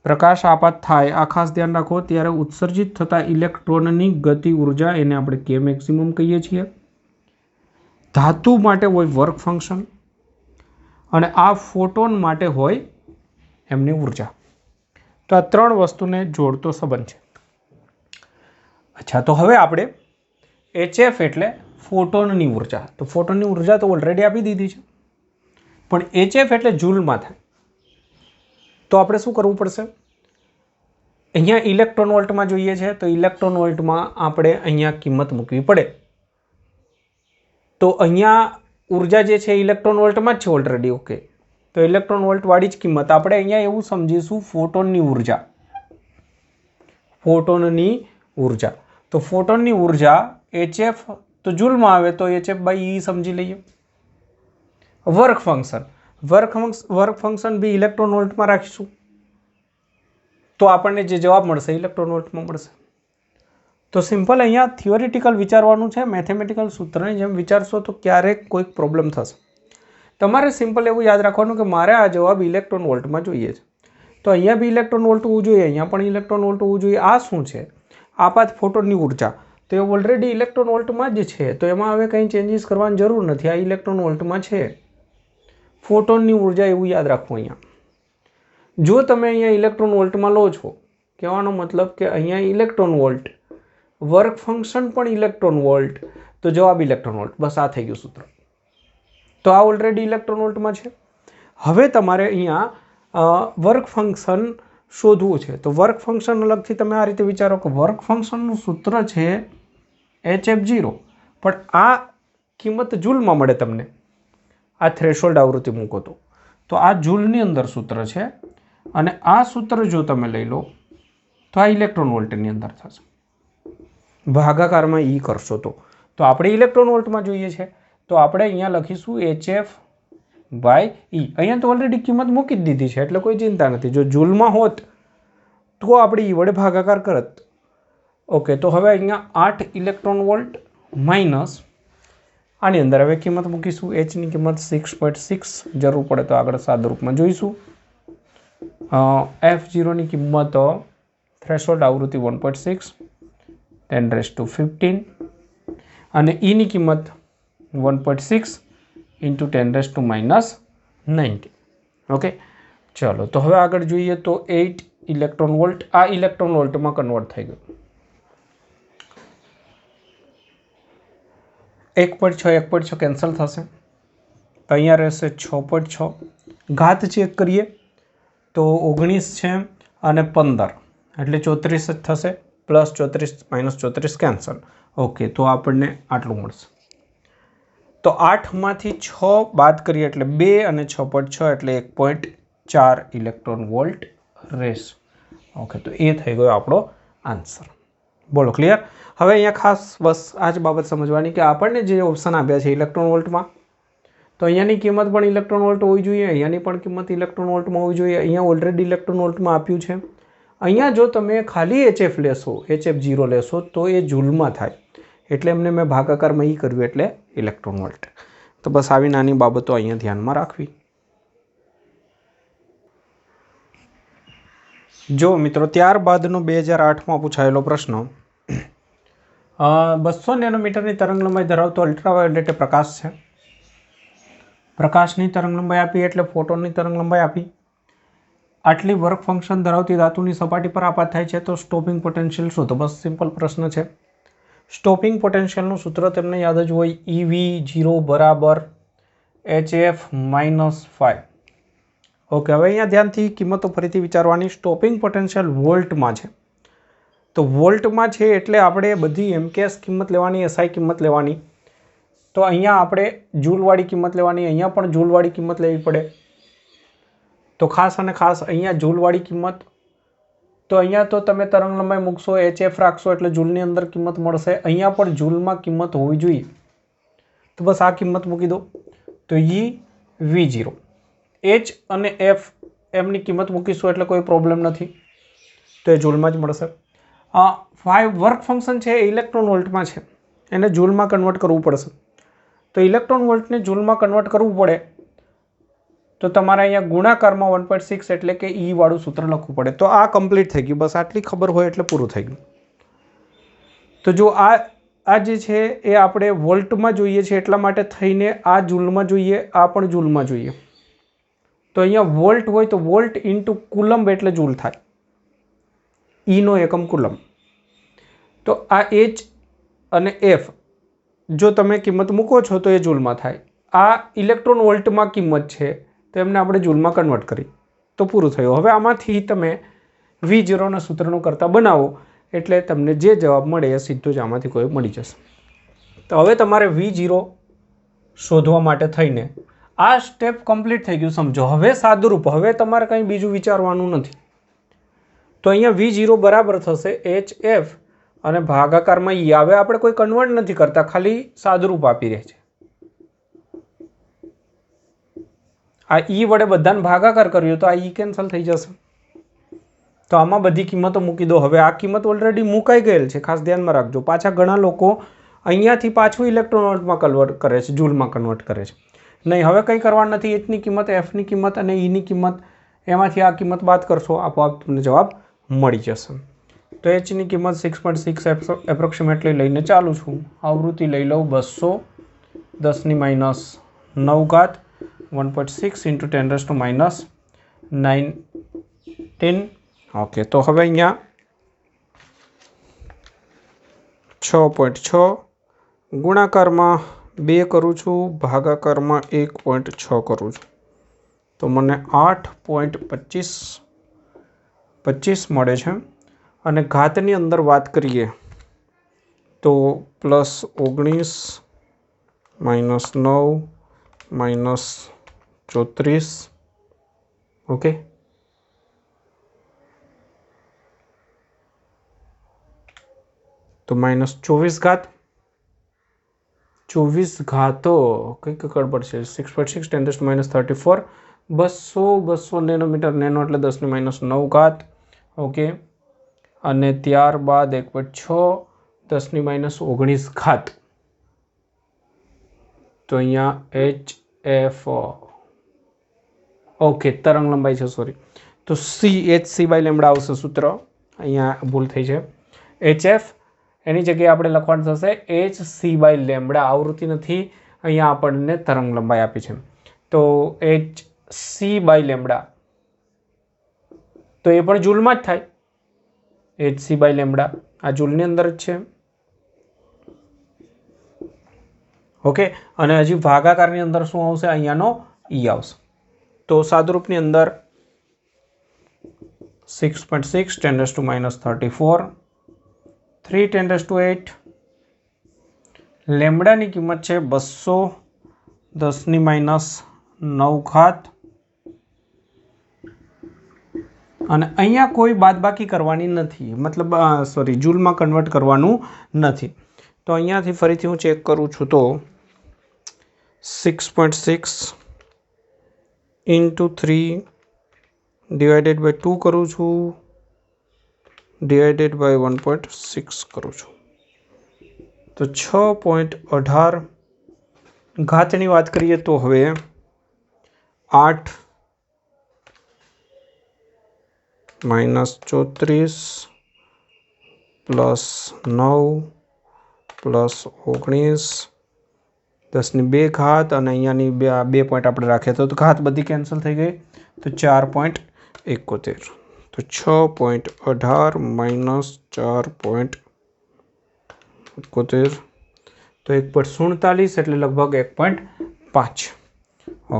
પ્રકાશ આપાત થાય આ ખાસ ધ્યાન રાખો ત્યારે ઉત્સર્જિત થતા ઇલેક્ટ્રોનની ગતિ ઉર્જા એને આપણે કે મેક્સિમમ કહીએ છીએ. ધાતુ માટે હોય વર્ક ફંક્શન અને આ ફોટોન માટે હોય એમની ઉર્જા. તો આ 3 વસ્તુને જોડતો સંબંધ છે. અચ્છા, તો હવે આપણે HF એટલે ફોટોનની ઉર્જા. તો ફોટોનની ઉર્જા તો ઓલરેડી આપી દીધી છે પણ HF એટલે જૂલમાં થાય. તો આપણે શું કરવું પડશે? અહીંયા ઇલેક્ટ્રોન વોલ્ટમાં જોઈએ છે તો ઇલેક્ટ્રોન વોલ્ટમાં આપણે અહીંયા કિંમત મૂકવી પડે. તો અહીંયા ઉર્જા જે છે ઇલેક્ટ્રોન વોલ્ટમાં જ છે ઓલરેડી. ઓકે, तो इलेक्ट्रॉन वोल्ट वाली ज किंमत આપણે અહીંયા એવું સમજીશું ફોટોનની ઊર્જા, ફોટોનની ઊર્જા। તો ફોટોનની ઊર્જા hf તો જૂલમાં આવે તો hf/e સમજી લઈએ। વર્ક ફંક્શન બી ઇલેક્ટ્રોન વોલ્ટમાં રાખીશું તો આપણને જે જવાબ મળશે ઇલેક્ટ્રોન વોલ્ટમાં મળશે। તો સિમ્પલ અહીંયા થિયોરિટિકલ વિચારવાનું છે, મેથેમેટિકલ સૂત્રની જેમ વિચારશો તો ક્યારેક કોઈક પ્રોબ્લેમ થશે। તમારે સિમ્પલ એવું યાદ રાખવાનું કે મારે આ જવાબ ઇલેક્ટ્રોન વોલ્ટમાં જોઈએ છે, તો અહીંયા બી ઇલેક્ટ્રોન વોલ્ટ હોવું જોઈએ, અહીંયા પણ ઇલેક્ટ્રોન વોલ્ટ હોવું જોઈએ। આ શું છે? આપાત ફોટોનની ઊર્જા, તો એ ઓલરેડી ઇલેક્ટ્રોન વોલ્ટમાં જ છે, તો એમાં હવે કંઈ ચેન્જીસ કરવાની જરૂર નથી, આ ઇલેક્ટ્રોન વોલ્ટમાં છે। ફોટોનની ઊર્જા એવું યાદ રાખવું। અહીંયા જો તમે અહીંયા ઇલેક્ટ્રોન વોલ્ટમાં લો છો, કહેવાનો મતલબ કે અહીંયા ઇલેક્ટ્રોન વોલ્ટ, વર્ક ફંક્શન પણ ઇલેક્ટ્રોન વોલ્ટ, તો જવાબ ઇલેક્ટ્રોન વોલ્ટ। બસ આ થઈ ગયું સૂત્ર। તો આ ઓલરેડી ઇલેક્ટ્રોન વોલ્ટમાં છે। હવે તમારે અહીંયા વર્ક ફંક્શન શોધવું છે, તો વર્ક ફંક્શન અલગથી તમે આ રીતે વિચારો કે વર્ક ફંક્શનનું સૂત્ર છે hf0, પણ આ કિંમત જૂલમાં મળે તમને, આ થ્રેશોલ્ડ આવૃત્તિ મૂકો તો આ જૂલની અંદર સૂત્ર છે, અને આ સૂત્ર જો તમે લઈ લો તો આ ઇલેક્ટ્રોન વોલ્ટની અંદર થશે, ભાગાકારમાં ઈ કરશો તો આપણે ઇલેક્ટ્રોન વોલ્ટમાં જોઈએ છે, તો આપણે અહીંયા લખીશું hf/e। અહીંયા તો ઓલરેડી કિંમત મૂકી જ દીધી છે એટલે કોઈ ચિંતા નથી। જો જૂલમાં હોત તો આપણે ઈ વડે ભાગાકાર કરત। ઓકે, તો હવે અહીંયા 8 ઇલેક્ટ્રોન વોલ્ટ માઇનસ આની અંદર હવે કિંમત મૂકીશું, hની કિંમત 6.6, જરૂર પડે તો આગળ સાદા રૂપમાં જોઈશું। f0ની કિંમત થ્રેશોલ્ડ આવૃત્તિ 1.6 10⁻15 અને ઈની કિંમત 1.6 × 10⁻90। ઓકે, ચલો તો હવે આગળ જોઈએ તો 8 ઇલેક્ટ્રોન વોલ્ટ આ ઇલેક્ટ્રોન વોલ્ટમાં કન્વર્ટ થઈ ગયું। 1.6 કેન્સલ થશે, તો અહીંયા રહેશે 6.6, ઘાત ચેક કરીએ તો 19 છે અને 15 એટલે 34 જ થશે, +34 - 34 કેન્સલ। ઓકે, તો આપણને આટલું મળશે। તો 8માંથી 6 બાદ કરીએ એટલે 2 અને 6.6 એટલે 1.4 ઇલેક્ટ્રોન વોલ્ટ રહેશે। ઓકે, તો એ થઈ ગયો આપણો આન્સર। બોલો ક્લિયર? હવે અહીંયા ખાસ બસ આ જ બાબત સમજવાની કે આપણને જે ઓપ્શન આપ્યા છે ઇલેક્ટ્રોન વોલ્ટમાં, તો અહીંયાની કિંમત પણ ઇલેક્ટ્રોન વોલ્ટ હોવી જોઈએ, અહીંયાની પણ કિંમત ઇલેક્ટ્રોન વોલ્ટમાં હોવી જોઈએ। અહીંયા ઓલરેડી ઇલેક્ટ્રોન વોલ્ટમાં આપ્યું છે। અહીંયા જો તમે ખાલી hf લેશો, hf0 લેશો તો એ જૂલમાં થાય, એટલે એમને મેં ભાગાકારમાં ઈ કર્યું એટલે ઇલેક્ટ્રોન વોલ્ટ। તો બસ આવી નાની બાબતો અહીંયા ધ્યાનમાં રાખવી। જો મિત્રો ત્યારબાદનો 2008માં પૂછાયેલો પ્રશ્ન, 200 નેનોમીટરની તરંગલંબાઈ ધરાવતો અલ્ટ્રાવાયોલેટ પ્રકાશ છે। પ્રકાશની તરંગલંબાઈ આપી એટલે ફોટોનની તરંગલંબાઈ આપી। આટલી વર્ક ફંક્શન ધરાવતી ધાતુની સપાટી પર આપાત થાય છે તો સ્ટોપિંગ પોટેન્શિયલ શું? તો બસ સિમ્પલ પ્રશ્ન છે। સ્ટોપિંગ પોટેન્શિયલનું સૂત્ર તમને યાદ જ હોય, EV0 = hf-5। ઓકે, હવે અહીંયા ધ્યાનથી કિંમતો ફરીથી વિચારવાની। સ્ટોપિંગ પોટેન્શિયલ વોલ્ટમાં છે, તો વોલ્ટમાં છે એટલે આપણે બધી MKS કિંમત લેવાની, SI કિંમત લેવાની। તો અહીંયા આપણે જૂલવાળી કિંમત લેવાની, અહીંયા પણ જૂલવાળી કિંમત લેવી પડે। તો ખાસ અને ખાસ અહીંયા જૂલવાળી કિંમત, તો અહીંયા તો તમે તરંગલંબાઈ મૂકશો, hf રાખશો એટલે જૂલની અંદર કિંમત મળશે। અહીંયા પણ જૂલમાં કિંમત હોવી જોઈએ, તો બસ આ કિંમત મૂકી દો। તો EV0, h અને f એમની કિંમત મૂકીશું એટલે કોઈ પ્રોબ્લેમ નથી, તો એ જૂલમાં જ મળશે। 5 વર્ક ફંક્શન છે એ ઇલેક્ટ્રોન વોલ્ટમાં છે, એને જૂલમાં કન્વર્ટ કરવું પડશે। તો ઇલેક્ટ્રોન વોલ્ટને જૂલમાં કન્વર્ટ કરવું પડે તો તમારે અહીંયા ગુણાકારમાં 1.6 એટલે કે E વાળું સૂત્ર લખવું પડે। તો આ કમ્પ્લીટ થઈ ગયું, બસ આટલી ખબર હોય એટલે પૂરું થઈ ગયું। તો જો આ જે છે એ આપણે વોલ્ટમાં જોઈએ છે એટલા માટે થઈને આ જૂલમાં જોઈએ, આ પણ જૂલમાં જોઈએ। તો અહીંયા વોલ્ટ હોય તો વોલ્ટ ઇન્ટુ કુલમ્બ એટલે જૂલ થાય, ઈનો એકમ કુલમ્બ। તો આ h અને f જો તમે કિંમત મૂકો છો તો એ જૂલમાં થાય। આ ઇલેક્ટ્રોન વોલ્ટમાં કિંમત છે તો એમને આપણે જૂલમાં કન્વર્ટ કરી તો પૂરું થયું। હવે આમાંથી તમે V0ના સૂત્રનું કરતા બનાવો એટલે તમને જે જવાબ મળે એ સીધો જ આમાંથી કોઈ મળી જશે। તો હવે તમારે V0 શોધવા માટે થઈને આ સ્ટેપ કમ્પ્લીટ થઈ ગયું, સમજો। હવે સાદુરૂપ, હવે તમારે કંઈ બીજું વિચારવાનું નથી। તો અહીંયા V0 બરાબર થશે HF અને ભાગાકારમાં E। હવે આપણે કોઈ કન્વર્ટ નથી કરતા, ખાલી સાદુરૂપ આપી રહ્યા છે। આ E વડે બધાને ભાગાકાર કર્યો તો આ E કેન્સલ થઈ જશે। તો આમાં બધી કિંમતો મૂકી દો। હવે આ કિંમત ઓલરેડી મુકાઈ ગયેલ છે, ખાસ ધ્યાનમાં રાખજો। પાછા ઘણા લોકો અહીંયાથી પાછું ઇલેક્ટ્રોન વોલ્ટમાં કન્વર્ટ કરે છે, જૂલમાં કન્વર્ટ કરે છે। નહીં, હવે કંઈ કરવાનું નથી। Hની કિંમત, Fની કિંમત અને Eની કિંમત, એમાંથી આ કિંમત બાદ કરશો, આપોઆપ તમને જવાબ મળી જશે। તો Hની કિંમત 6.6 એપ્રોક્સિમેટલી લઈને ચાલું છું। આવૃત્તિ લઈ લઉં 200, 10⁻9 1.6 × 10⁻19। ઓકે, તો હવે અહીંયા 6.6 ગુણાકારમાં 2 કરું છું, ભાગાકારમાં 1.6 કરું છું, તો મને 8.25 મળે છે। અને ઘાતની અંદર વાત કરીએ તો +19 -9 -34, ઓકે। તો -24 ઘાત, 24 ઘાતો કંઈક ગડબડ છે। 6.6 10⁻34, 200 નેનોમીટર, નેનો એટલે 10⁻9, ઓકે। અને ત્યારબાદ 1.6 10⁻19। તો અહીંયા HF, ઓકે, તરંગ લંબાઈ છે, સોરી। તો HC/λ આવશે સૂત્ર, અહીંયા ભૂલ થઈ છે। HF એની જગ્યાએ આપણે લખવાનું થશે HC/λ, આવૃત્તિ નથી, અહીંયા આપણને તરંગ લંબાઈ આપી છે। તો HC/λ, તો એ પણ જૂલમાં જ થાય। HC/λ આ જૂલની અંદર જ છે, ઓકે। અને હજી ભાગાકારની અંદર શું આવશે? અહીંયાનો E આવશે। તો સાદુરૂપની અંદર 6.6 10⁻34, 3 10⁸, લેમ્બડાની કિંમત છે 200 10⁻9, અને અહીંયા કોઈ બાદબાકી કરવાની નથી, મતલબ સોરી, જૂલમાં કન્વર્ટ કરવાનું નથી। તો અહીંયાથી ફરીથી હું ચેક કરું છું તો 6.6 × 3 / 2 કરું છું, / 1.6 કરું છું, તો 6.18 ઘાતની વાત કરીએ તો હવે 8 -34 +9 +19 10⁻2 ઘાત, અને અહીંયાની 2 પોઈન્ટ આપણે રાખીએ તો ઘાત બધી કેન્સલ થઈ ગઈ, તો 4.71, તો 6.18 -4.71, તો 1.47 એટલે લગભગ 1.5,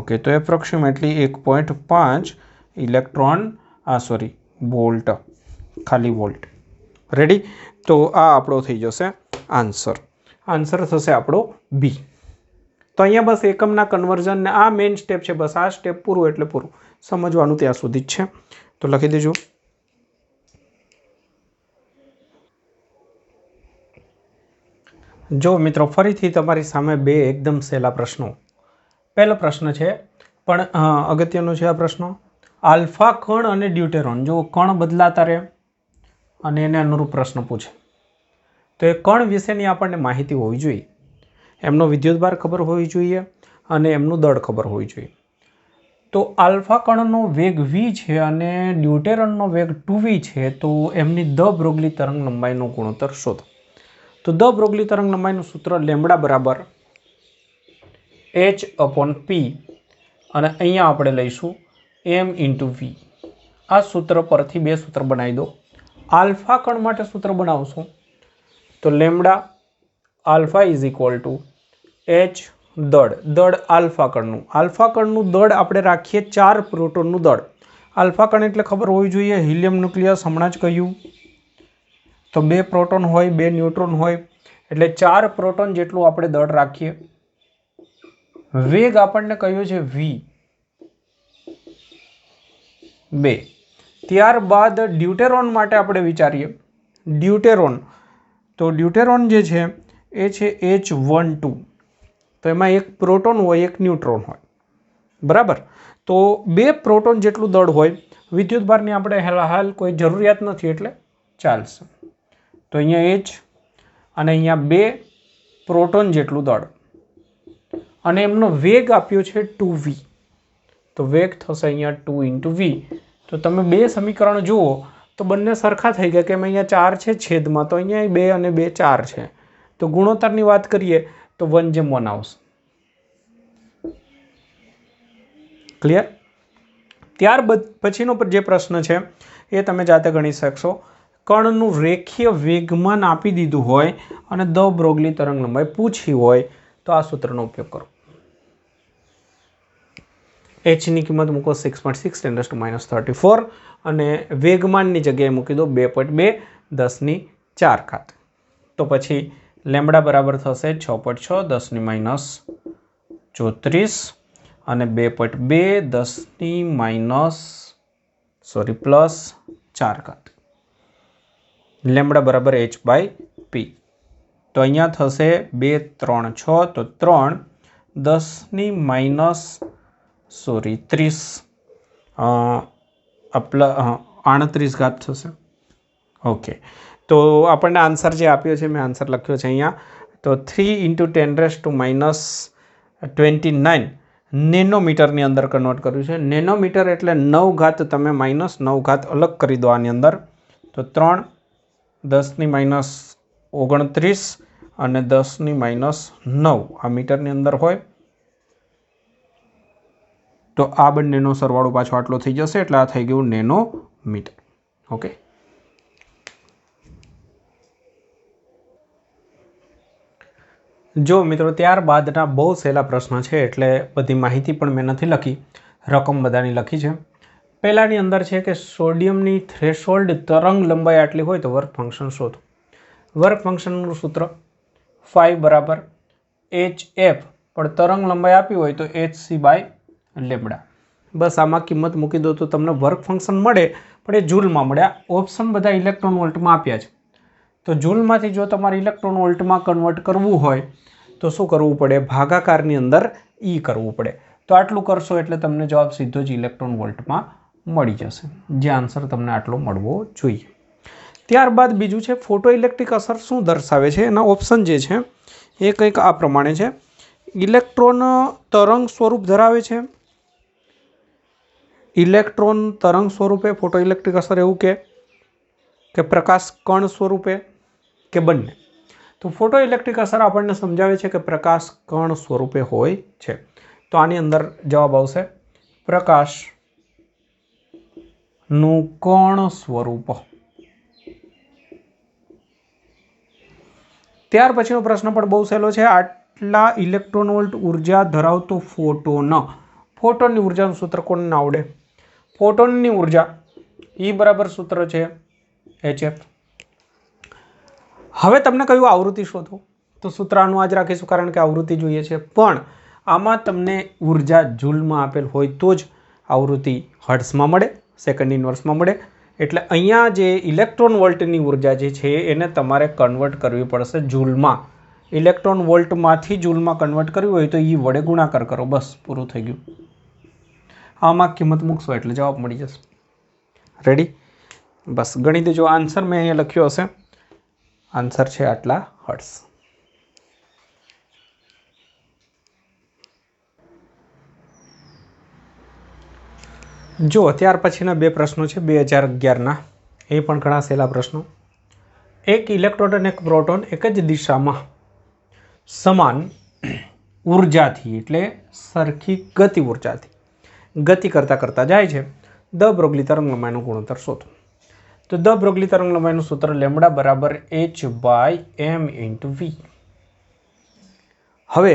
ઓકે। તો એપ્રોક્સિમેટલી 1.5 ઇલેક્ટ્રોન, સોરી, વોલ્ટ, ખાલી વોલ્ટ, રેડી। તો આ આપણો થઈ જશે આન્સર થશે આપણો બી। તો અહીંયા બસ એકમના કન્વર્ઝન ને આ મેઇન સ્ટેપ છે, બસ આ સ્ટેપ પૂરું એટલે પૂરું, સમજવાનું ત્યાં સુધી જ છે। તો લખી દેજો। જો મિત્રો, ફરીથી તમારી સામે 2 એકદમ સહેલા પ્રશ્નો। પહેલો પ્રશ્ન છે, પણ અગત્યનો છે આ પ્રશ્ન। આલ્ફા કણ અને ડ્યુટેરોન, જો કણ બદલાતા રહે અને એને અનુરૂપ પ્રશ્ન પૂછે, તો એ કણ વિશેની આપણને માહિતી હોવી જોઈએ। એમનો વિદ્યુતભાર ખબર હોવી જોઈએ અને એમનું દળ ખબર હોવી જોઈએ। તો આલ્ફા કણનો વેગ v છે અને ડ્યુટેરોનનો વેગ 2v છે, તો એમની દ બ્રોગલી તરંગ લંબાઈનો ગુણોત્તર શોધો। તો દ બ્રોગલી તરંગ લંબાઈનું સૂત્ર લેમ્બડા બરાબર h/p, અને અહીંયા આપણે લઈશું m × v। આ સૂત્ર પરથી 2 સૂત્ર બનાવી દો। આલ્ફા કણ માટે સૂત્ર બનાવશો તો લેમ્બડા આલ્ફા = h દળ આલ્ફા કણનું દળ આપણે રાખીએ 4 પ્રોટોનનું દળ। આલ્ફા કણ એટલે ખબર હોવી જોઈએ, હિલિયમ ન્યુક્લિયસ, હમણાં જ કહ્યું। તો 2 પ્રોટોન હોય, 2 ન્યુટ્રોન હોય, એટલે 4 પ્રોટોન જેટલું આપણે દળ રાખીએ। વેગ આપણને કયો છે v2। ત્યારબાદ ડ્યુટેરોન માટે આપણે વિચારીએ। ડ્યુટેરોન, તો ડ્યુટેરોન જે છે એ છે H12। તો એમાં એક પ્રોટોન હોય, એક ન્યુટ્રોન હોય, બરાબર। તો 2 પ્રોટોન જેટલું દળ હોય। વિદ્યુતભારની આપણે હાલ કોઈ જરૂરિયાત નથી એટલે ચાલશે। તો અહીંયા H અને અહીંયા 2 પ્રોટોન જેટલું દળ અને એમનો વેગ આપ્યો છે 2v। તો વેગ થશે અહીંયા 2 × v। તો તમે 2 સમીકરણ જુઓ તો બંને સરખા થઈ ગયા, કે અહીંયા 4 છે છેદમાં, તો અહીંયા 2 અને 2 4 છે। તો ગુણોત્તરની વાત કરીએ તો 1:1 આવશે। ક્લિયર? ત્યાર પછીનો જે પ્રશ્ન છે એ તમે જાતે ગણી શકશો। કણનું રેખીય વેગમાન આપી દીધું હોય અને દ બ્રોગલી તરંગ લંબાઈ પૂછી હોય તો આ સૂત્રનો ઉપયોગ કરો। h ની કિંમત મૂકો 6.6 × 10⁻34 અને વેગમાનની જગ્યાએ મૂકી દો 2.2 10⁴ તો પછી લેમ્બડા બરાબર થશે 6.6 10⁻34 અને 2.2 +4 લેમ્બડા બરાબર h/p। તો અહીંયા થશે 2 3 6 તો 3 10⁻38 થશે। ઓકે, તો આપણને આન્સર જે આપ્યો છે, મેં આન્સર લખ્યો છે અહીંયા, તો 3 × 10⁻29 નેનોમીટરની અંદર કન્વર્ટ કર્યું છે। નેનોમીટર એટલે 9 તમે -9 અલગ કરી દો આની અંદર, તો 3 10⁻29 અને 10⁻9 આ મીટરની અંદર હોય તો આ બંનેનો સરવાળો પાછો આટલો થઈ જશે, એટલે આ થઈ ગયું નેનોમીટર। ઓકે, જો મિત્રો ત્યારબાદના બહુ સહેલા પ્રશ્ન છે, એટલે બધી માહિતી પણ મેં નથી લખી, રકમ બધાની લખી છે। પહેલાની અંદર છે કે સોડિયમની થ્રેશોલ્ડ તરંગ લંબાઈ આટલી હોય તો વર્ક ફંક્શન શોધો। વર્ક ફંક્શનનું સૂત્ર phi બરાબર hf, પણ તરંગ લંબાઈ આપી હોય તો hc/λ। બસ આમાં કિંમત મૂકી દો તો તમને વર્ક ફંક્શન મળે, પણ એ જૂલમાં મળ્યા। ઓપ્શન બધા ઇલેક્ટ્રોન વોલ્ટમાં આપ્યા છે, તો જૂલમાંથી જો તમારે ઇલેક્ટ્રોન વોલ્ટમાં કન્વર્ટ કરવું હોય તો શું કરવું પડે? ભાગાકારની અંદર E કરવું પડે। તો આટલું કરશો એટલે તમને જવાબ સીધો જ ઇલેક્ટ્રોન વોલ્ટમાં મળી જશે, જે આન્સર તમને આટલો મળવો જોઈએ। ત્યારબાદ બીજું છે ફોટો ઇલેક્ટ્રિક અસર શું દર્શાવે છે? એના ઓપ્શન જે છે એ કંઈક આ પ્રમાણે છે। ઇલેક્ટ્રોન તરંગ સ્વરૂપ ધરાવે છે, ઇલેક્ટ્રોન તરંગ સ્વરૂપે ફોટો ઇલેક્ટ્રિક અસર, એવું કે પ્રકાશ કણ સ્વરૂપે, કે બંને? તો ફોટો ઇલેક્ટ્રિક અસર આપણને સમજાવે છે કે પ્રકાશ કણ સ્વરૂપે હોય છે। તો આની અંદર જવાબ આવશે પ્રકાશનું કણ સ્વરૂપ। ત્યાર પછીનો પ્રશ્ન પણ બહુ સહેલો છે। આટલા ઇલેક્ટ્રોન વોલ્ટ ઉર્જા ધરાવતો ફોટોન, ફોટોનની ઉર્જાનું સૂત્ર કોને આવડે? ફોટોનની ઉર્જા E બરાબર સૂત્ર છે hf। હવે તમને કયું આવૃત્તિ શોધો? તો સૂત્ર આનું આજ રાખીશું, કારણ કે આવૃત્તિ જોઈએ છે, પણ આમાં તમને ઉર્જા જૂલમાં આપેલ હોય તો જ આવૃત્તિ હર્ટ્ઝમાં મળે, સેકન્ડ ઇન્વર્સમાં મળે। એટલે અહીંયા જે ઇલેક્ટ્રોન વોલ્ટની ઉર્જા જે છે એને તમારે કન્વર્ટ કરવી પડશે જૂલમાં। ઇલેક્ટ્રોન વોલ્ટમાંથી જૂલમાં કન્વર્ટ કરવી હોય તો E વડે ગુણાકાર કરો, બસ પૂરું થઈ ગયું। આમાં કિંમત મૂકશો એટલે જવાબ મળી જશે। રેડી? બસ ગણી દેજો। આન્સર મેં અહીંયા લખ્યો હશે, આન્સર છે આટલા હર્ટ્ઝ। જો ત્યાર પછીના 2 પ્રશ્નો છે 2011ના, એ પણ ઘણા સહેલા પ્રશ્નો। એક ઇલેક્ટ્રોન અને એક પ્રોટોન એક જ દિશામાં સમાન ઉર્જાથી, એટલે સરખી ગતિ ઉર્જાથી ગતિ કરતા જાય છે। દ બ્રોગલી તરંગ લંબાઈનો ગુણોત્તર શોધો। તો દ બ્રોગલી તરંગ લંબાઈનું સૂત્ર લેમ્બડા બરાબર h/m × v। હવે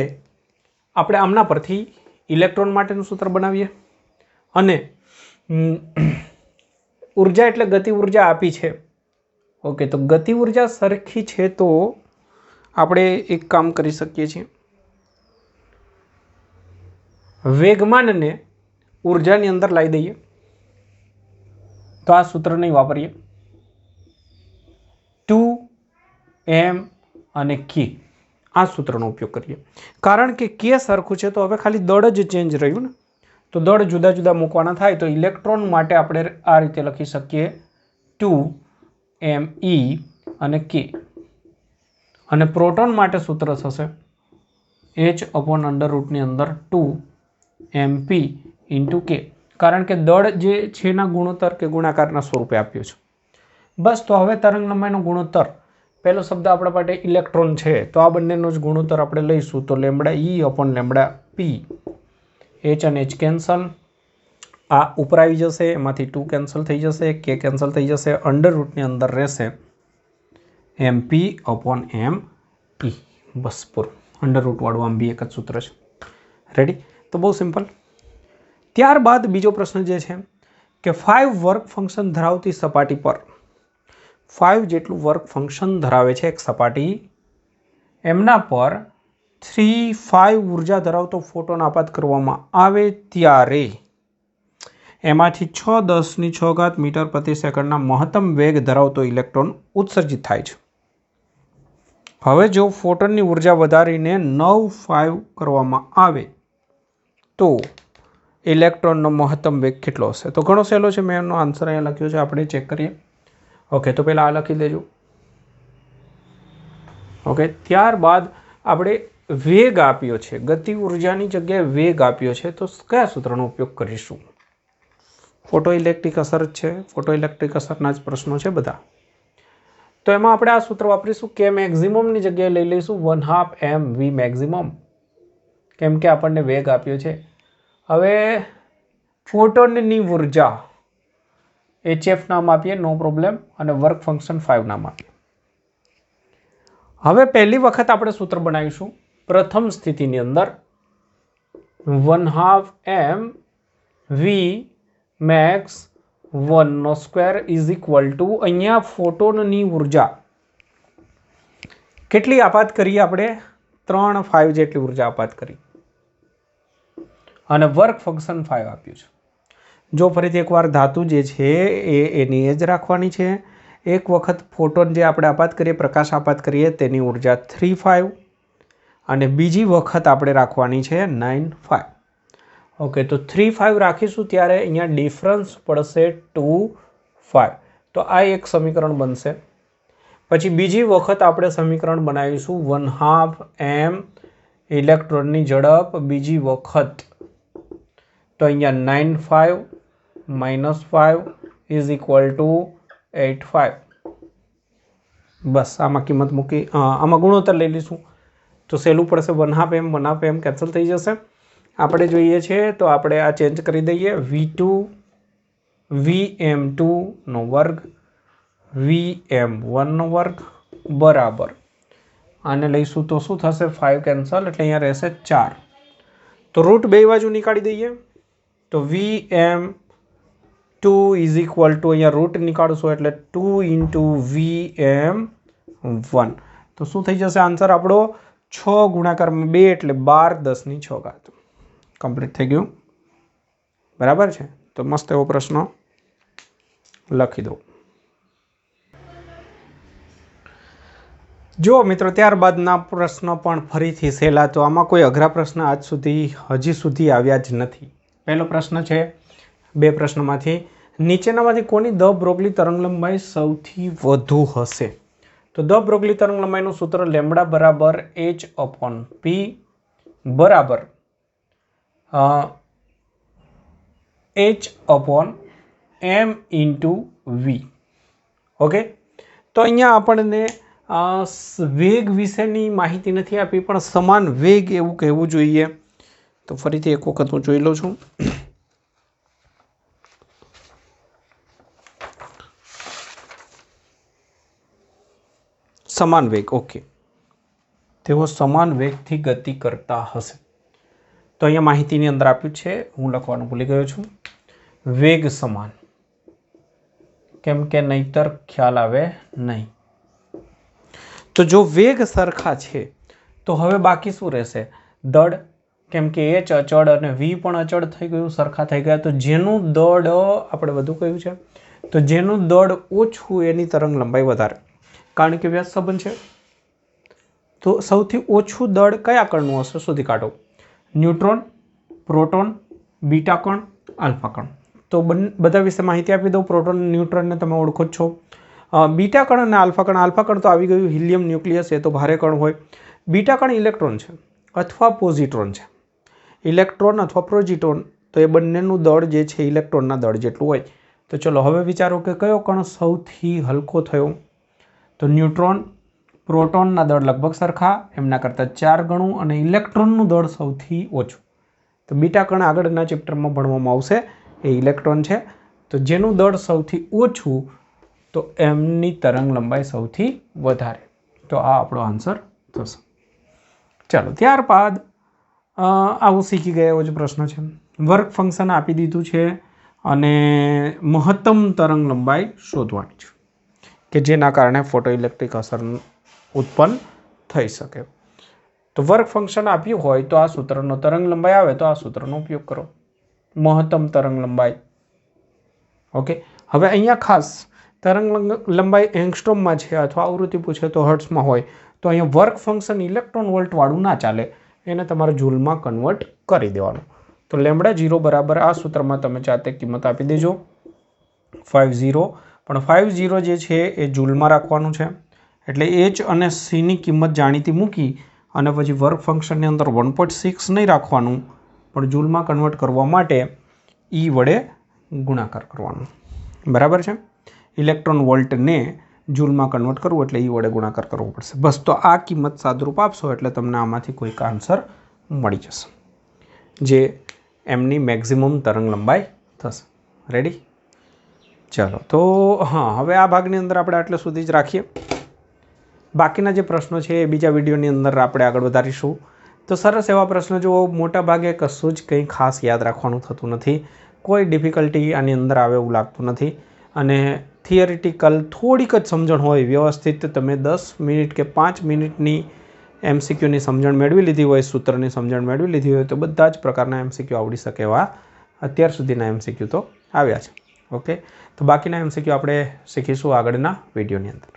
આપણે આમના પરથી ઇલેક્ટ્રોન માટેનું સૂત્ર બનાવીએ, અને ઉર્જા એટલે ગતિ ઉર્જા આપી છે। ઓકે, તો ગતિ ઉર્જા સરખી છે તો આપણે એક કામ કરી શકીએ છીએ। વેગમાનને ઉર્જાની અંદર લાવી દઈએ તો આ સૂત્ર નહીં વાપરીએ. 2m અને k આ સૂત્રનો ઉપયોગ કરીએ. કારણ કે k સરખું છે તો હવે ખાલી દળ જ ચેન્જ રહ્યું ને, તો દળ જુદા જુદા મૂકવાના થાય. તો ઇલેક્ટ્રોન માટે આપણે આ રીતે લખી શકીએ 2me અને k. અને પ્રોટોન માટે સૂત્ર થશે h/√2 ની અંદર 2mp × k. કારણ કે દળ જે છે એના ગુણોત્તર કે ગુણાકારના સ્વરૂપે આપ્યો છે. બસ, તો હવે તરંગ લંબાઈનો ગુણોત્તર, પહેલો શબ્દ આપણા માટે ઇલેક્ટ્રોન છે તો આ બંનેનો જ ગુણોત્તર આપણે લઈશું. તો λE/λp, h અને h કેન્સલ, આ ઉપર આવી જશે, એમાંથી 2 કેન્સલ થઈ જશે, k કેન્સલ થઈ જશે, અંડર રૂટની અંદર રહેશે mp/mE. બસ પૂરું. અંડર રૂટ વાળું આમ બી એક જ સૂત્ર છે. રેડી? તો બહુ સિમ્પલ. ત્યારબાદ બીજો પ્રશ્ન જે છે કે 5 વર્ક ફંક્શન ધરાવતી સપાટી પર 5 જેટલું વર્ક ફંક્શન ધરાવે છે એક સપાટી, એમના પર 3 ઉર્જા ધરાવતો ફોટોન આપાત કરવામાં આવે ત્યારે એમાંથી 6×10⁶ મીટર પ્રતિ સેકન્ડના મહત્તમ વેગ ધરાવતો ઇલેક્ટ્રોન ઉત્સર્જિત થાય છે. હવે જો ફોટોનની ઉર્જા વધારીને 9 કરવામાં આવે તો ઇલેક્ટ્રોનનો મહત્તમ વેગ કેટલો હશે? તો ઘણો સહેલો છે, મેં એનો આન્સર અહીંયા લખ્યો છે, આપણે ચેક કરીએ. ઓકે, તો પહેલાં આ લખી દેજો. ઓકે, ત્યારબાદ આપણે વેગ આપ્યો છે, ગતિ ઉર્જાની જગ્યાએ વેગ આપ્યો છે, તો કયા સૂત્રનો ઉપયોગ કરીશું? ફોટો ઇલેક્ટ્રિક અસર જ છે, ફોટો ઇલેક્ટ્રિક અસરના જ પ્રશ્નો છે બધા. તો એમાં આપણે આ સૂત્ર વાપરીશું કે મેક્સિમમની જગ્યાએ લઈ લઈશું 1/2 mv મેક્સિમમ, કેમ કે આપણને વેગ આપ્યો છે. હવે ફોટોનની ઉર્જા hf નામ આપીએ, નો પ્રોબ્લેમ, અને વર્ક ફંક્શન 5 નામ આપીએ. હવે પહેલી વખત આપણે સૂત્ર બનાવીશું પ્રથમ સ્થિતિની અંદર 1/2 mv max 1/2 = અહીંયા ફોટોનની ઉર્જા કેટલી આપાત કરી? આપણે 3/5 જેટલી ઉર્જા આપાત કરી અને વર્ક ફંક્શન 5 આપ્યું છે. જો ફરીથી એકવાર ધાતુ જે છે એની એ જ રાખવાની છે. એક વખત ફોટોન જે આપણે આપાત કરીએ, પ્રકાશ આપાત કરીએ, તેની ઉર્જા 3/5 અને બીજી વખત આપણે રાખવાની છે 9/5. ઓકે, તો 3/5 રાખીશું ત્યારે અહીંયા ડિફરન્સ પડશે 2/5. તો આ એક સમીકરણ બનશે. પછી બીજી વખત આપણે સમીકરણ બનાવીશું 1/2 m ઇલેક્ટ્રોનની ઝડપ બીજી વખત. તો અહીંયા 9/5 - 5 = 8/5. બસ આમાં કિંમત મૂકી, આમાં ગુણોત્તર લઈ લઈશું તો સહેલું પડશે. 1/2 m 1/2 m કેન્સલ થઈ જશે. આપણે જોઈએ છે તો આપણે આ ચેન્જ કરી દઈએ, v2 vm2 vm1 બરાબર, આને લઈશું તો શું થશે? 5 કેન્સલ, એટલે અહીંયા રહેશે 4. તો રૂટ બે બાજુ નીકાળી દઈએ તો vm2 = અહીંયા રૂટ નીકાળશું એટલે 2 × vm1. તો શું થઈ જશે આન્સર આપણો? 6 ગુણાકારમાં 2 એટલે 12 10⁶. કમ્પ્લીટ થઈ ગયું. બરાબર છે? તો મસ્ત એવો પ્રશ્ન લખી દો. જો મિત્રો, ત્યારબાદના પ્રશ્ન પણ ફરીથી સહેલા. તો આમાં કોઈ અઘરા પ્રશ્ન હજી સુધી આવ્યા જ નથી. પહેલો પ્રશ્ન છે 2 પ્રશ્નોમાંથી, નીચેનામાંથી કોની દ બ્રોગલી તરંગલંબાઈ સૌથી વધુ હશે? તો દ બ્રોગલી તરંગલંબાઈનું સૂત્ર λ = h/p બરાબર h/m × v. ઓકે, તો અહીંયા આપણને વેગ વિશેની માહિતી નથી આપી, પણ સમાન વેગ એવું કહેવું જોઈએ. તો ફરીથી એક વખત હું જોઈ લઉં છું. સમાન વેગ, ઓકે, તેઓ સમાન વેગથી ગતિ કરતા હશે. તો અહીંયા માહિતીની અંદર આપ્યું છે, હું લખવાનું ભૂલી ગયો છું, વેગ સમાન, કેમ કે નહીતર ખ્યાલ આવે નહીં. તો જો વેગ સરખા છે તો હવે બાકી શું રહેશે? દળ કેમ કે એચ અચળ અને વી પણ અચળ થઈ ગયું, સરખા થઈ ગયા. તો જેનું દળ આપણે વધુ કહ્યું છે, તો જેનું દળ ઓછું એની તરંગ લંબાઈ વધારે, કારણ કે વ્યાસ સંબંધ છે. તો સૌથી ઓછું દળ કયા કણનું હશે શોધી કાઢો. ન્યુટ્રોન, પ્રોટોન, બીટા કણ, આલ્ફા કણ. તો બધા વિશે માહિતી આપી દઉં. પ્રોટોન, ન્યુટ્રોનને તમે ઓળખો જ છો. બીટા કણ અને આલ્ફા કણ તો આવી ગયું હિલિયમ ન્યુક્લિયસ, એ તો ભારે કણ હોય. બીટા કણ ઇલેક્ટ્રોન છે અથવા પોઝિટ્રોન છે. ઇલેક્ટ્રોન અથવા પ્રોઝિટ્રોન, તો એ બંનેનું દળ જે છે ઇલેક્ટ્રોનના દળ જેટલું હોય. તો ચલો હવે વિચારો કે કયો કણ સૌથી હલકો થયો. તો ન્યુટ્રોન, પ્રોટોનના દળ લગભગ સરખા, એમના કરતાં 4 ગણું, અને ઇલેક્ટ્રોનનું દળ સૌથી ઓછું. તો બીટા કણ આગળના ચેપ્ટરમાં ભણવામાં આવશે, એ ઇલેક્ટ્રોન છે. તો જેનું દળ સૌથી ઓછું, તો એમની તરંગ લંબાઈ સૌથી વધારે. તો આ આપણો આન્સર થશે. ચાલો ત્યારબાદ આવું શીખી ગયા એવો જ પ્રશ્ન છે. વર્ક ફંક્શન આપી દીધું છે અને મહત્તમ તરંગ લંબાઈ શોધવાની છે કે જેના કારણે ફોટો ઇલેક્ટ્રિક અસર ઉત્પન્ન થઈ શકે. તો વર્ક ફંક્શન આપ્યું હોય તો આ સૂત્રનો તરંગ લંબાઈ આવે તો આ સૂત્રનો ઉપયોગ કરો. મહત્તમ તરંગ લંબાઈ. ઓકે, હવે અહીંયા ખાસ તરંગ લંબાઈ એંગસ્ટ્રોમમાં છે અથવા આવૃત્તિ પૂછે તો હર્ટ્સમાં હોય, તો અહીંયા વર્ક ફંક્શન ઇલેક્ટ્રોન વોલ્ટવાળું ના ચાલે, એને તમારે જૂલમાં કન્વર્ટ કરી દેવાનું. તો λ0 બરાબર આ સૂત્રમાં તમે જાતે કિંમત આપી દેજો 50, પણ 50 જે છે એ જૂલમાં રાખવાનું છે. એટલે એચ અને સીની કિંમત જાણીતી મૂકી અને પછી વર્ક ફંક્શનની અંદર 1.6 નહીં રાખવાનું, પણ જૂલમાં કન્વર્ટ કરવા માટે ઈ વડે ગુણાકાર કરવાનો. બરાબર છે. ઇલેક્ટ્રોન વોલ્ટને જૂલમાં કન્વર્ટ કરવું એટલે ઈ વડે ગુણાકાર કરવો પડશે. બસ, તો આ કિંમત સાદરૂપ આપશો એટલે તમને આમાંથી કોઈક આન્સર મળી જશે, જે એમની મેક્સિમમ તરંગ લંબાઈ થશે. રેડી? ચાલો, તો હા, હવે આ ભાગની અંદર આપણે આટલે સુધી જ રાખીએ. બાકીના જે પ્રશ્નો છે એ બીજા વિડીયોની અંદર આપણે આગળ વધારીશું. તો સરસ એવા પ્રશ્નો જુઓ. મોટા ભાગે કશું જ કંઈ ખાસ યાદ રાખવાનું થતું નથી. કોઈ ડિફિકલ્ટી આની અંદર આવે એવું લાગતું નથી. અને થિયરિટિકલ થોડીક જ સમજણ હોય, વ્યવસ્થિત તમે 10 મિનિટ કે 5 મિનિટની MCQની સમજણ મેળવી લીધી હોય, સૂત્રની સમજણ મેળવી લીધી હોય, તો બધા જ પ્રકારના MCQ આવડી શકે એવા અત્યાર સુધીના MCQ તો આવ્યા છે. ઓકે, તો બાકીના MCQ આપણે શીખીશું આગળના વિડીયોની અંદર.